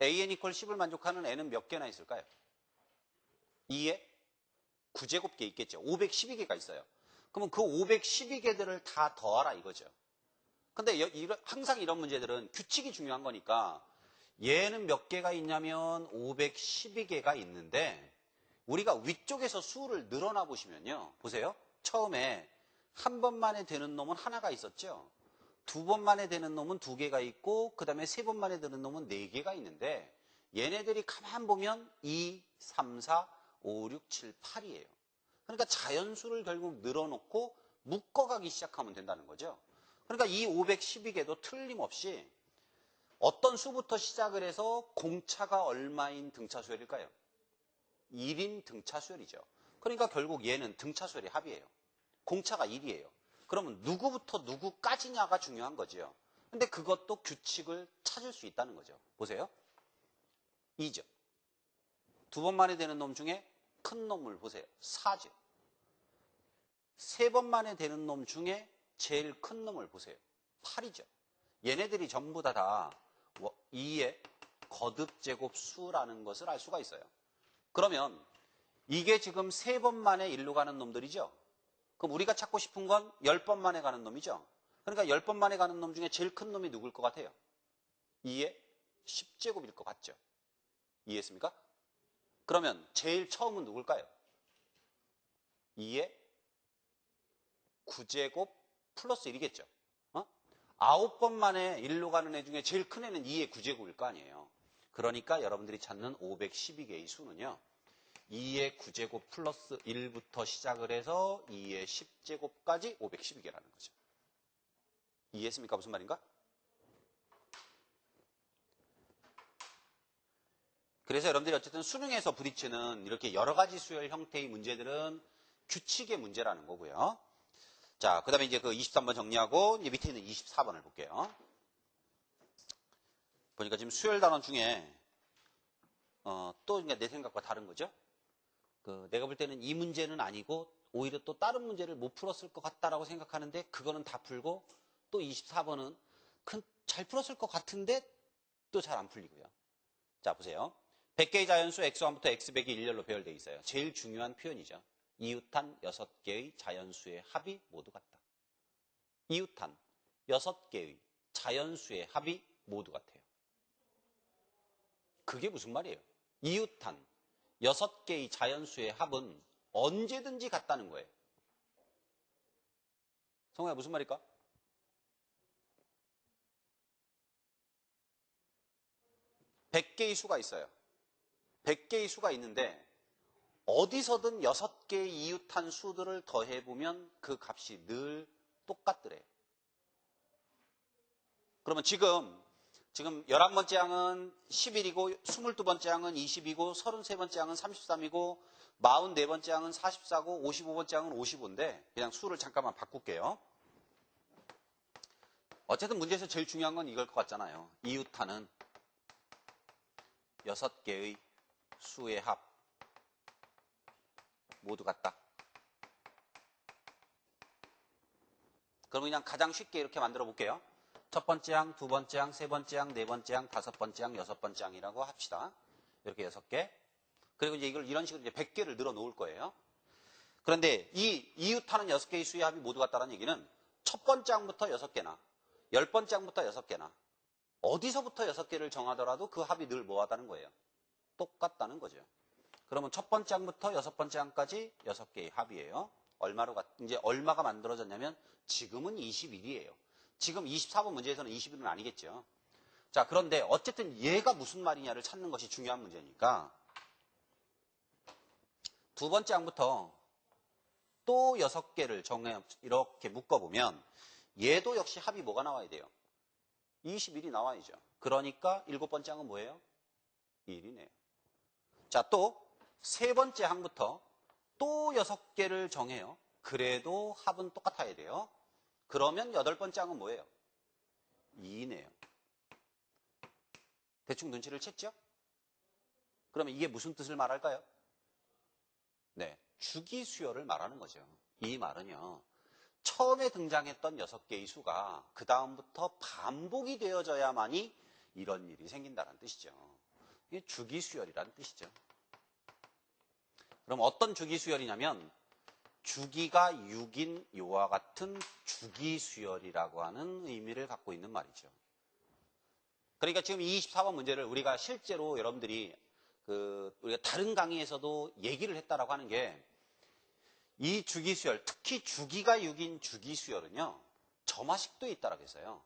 an equal 10을 만족하는 n은 몇 개나 있을까요? 2에 9제곱개 있겠죠. 512개가 있어요. 그러면 그 512개들을 다 더하라 이거죠. 근데 항상 이런 문제들은 규칙이 중요한 거니까 얘는 몇 개가 있냐면 512개가 있는데 우리가 위쪽에서 수를 늘어나 보시면요. 보세요. 처음에 한 번만에 되는 놈은 하나가 있었죠. 두 번만에 되는 놈은 두 개가 있고 그 다음에 세 번만에 되는 놈은 네 개가 있는데 얘네들이 가만 보면 2, 3, 4, 5, 6, 7, 8이에요. 그러니까 자연수를 결국 늘어놓고 묶어가기 시작하면 된다는 거죠. 그러니까 이 512개도 틀림없이 어떤 수부터 시작을 해서 공차가 얼마인 등차수열일까요? 1인 등차수열이죠. 그러니까 결국 얘는 등차수열의 합이에요. 공차가 1이에요. 그러면 누구부터 누구까지냐가 중요한 거죠. 근데 그것도 규칙을 찾을 수 있다는 거죠. 보세요. 2죠. 두 번만에 되는 놈 중에 큰 놈을 보세요. 4죠. 세 번만에 되는 놈 중에 제일 큰 놈을 보세요. 8이죠. 얘네들이 전부 다 2의 거듭제곱 수라는 것을 알 수가 있어요. 그러면 이게 지금 세 번 만에 1로 가는 놈들이죠. 그럼 우리가 찾고 싶은 건 10번 만에 가는 놈이죠. 그러니까 10번 만에 가는 놈 중에 제일 큰 놈이 누굴 것 같아요? 2의 10제곱일 것 같죠. 이해했습니까? 그러면 제일 처음은 누굴까요? 2의 9제곱 플러스 1이겠죠. 9번 만에 1로 가는 애 중에 제일 큰 애는 2의 9제곱일 거 아니에요. 그러니까 여러분들이 찾는 512개의 수는요. 2의 9제곱 플러스 1부터 시작을 해서 2의 10제곱까지 512개라는 거죠. 이해했습니까? 무슨 말인가? 그래서 여러분들이 어쨌든 수능에서 부딪히는 이렇게 여러 가지 수열 형태의 문제들은 규칙의 문제라는 거고요. 자, 그 다음에 이제 그 23번 정리하고 이제 밑에 있는 24번을 볼게요. 보니까 지금 수열 단원 중에 또 내 생각과 다른 거죠. 내가 볼 때는 이 문제는 아니고 오히려 또 다른 문제를 못 풀었을 것 같다라고 생각하는데 그거는 다 풀고 또 24번은 잘 풀었을 것 같은데 또 잘 안 풀리고요. 자, 보세요. 100개의 자연수 x1부터 x100이 일렬로 배열되어 있어요. 제일 중요한 표현이죠. 이웃한 6개의 자연수의 합이 모두 같다. 이웃한 6개의 자연수의 합이 모두 같아요. 그게 무슨 말이에요? 이웃한 6개의 자연수의 합은 언제든지 같다는 거예요. 성우야, 무슨 말일까? (100개의) 수가 있어요. 100개의 수가 있는데 어디서든 6개의 이웃한 수들을 더해보면 그 값이 늘 똑같더래요. 그러면 지금 11번째 항은 11이고 22번째 항은 20이고 33번째 항은 33이고 44번째 항은 44고 55번째 항은 55인데 그냥 수를 잠깐만 바꿀게요. 어쨌든 문제에서 제일 중요한 건 이걸 것 같잖아요. 이웃하는 6개의 수의 합 모두 같다. 그럼 그냥 가장 쉽게 이렇게 만들어 볼게요. 첫 번째 항, 두 번째 항, 세 번째 항, 네 번째 항, 다섯 번째 항, 여섯 번째 항이라고 합시다. 이렇게 6개. 그리고 이제 이걸 이런 식으로 이제 100개를 늘어 놓을 거예요. 그런데 이 이웃하는 6개의 수의 합이 모두 같다는 얘기는 첫 번째 항부터 6개나 10번째 항부터 6개나 어디서부터 6개를 정하더라도 그 합이 늘 뭐하다는 거예요? 똑같다는 거죠. 그러면 첫 번째 항부터 6번째 항까지 6개의 합이에요. 이제 얼마가 만들어졌냐면 지금은 21이에요. 지금 24번 문제에서는 21은 아니겠죠. 자, 그런데 어쨌든 얘가 무슨 말이냐를 찾는 것이 중요한 문제니까 두 번째 항부터 또 6개를 정해 이렇게 묶어보면 얘도 역시 합이 뭐가 나와야 돼요? 21이 나와야죠. 그러니까 7번째 항은 뭐예요? 1이네요. 자, 또 세 번째 항부터 또 6개를 정해요. 그래도 합은 똑같아야 돼요. 그러면 8번째 항은 뭐예요? 2네요. 대충 눈치를 챘죠? 그러면 이게 무슨 뜻을 말할까요? 네, 주기수열을 말하는 거죠. 이 말은요. 처음에 등장했던 6개의 수가 그 다음부터 반복이 되어져야만이 이런 일이 생긴다는 뜻이죠. 이게 주기수열이라는 뜻이죠. 그럼 어떤 주기수열이냐면 주기가 6인 요와 같은 주기수열이라고 하는 의미를 갖고 있는 말이죠. 그러니까 지금 이 24번 문제를 우리가 실제로 여러분들이 우리가 다른 강의에서도 얘기를 했다라고 하는 게 이 주기수열, 특히 주기가 6인 주기수열은요, 점화식도에 있다라고 했어요.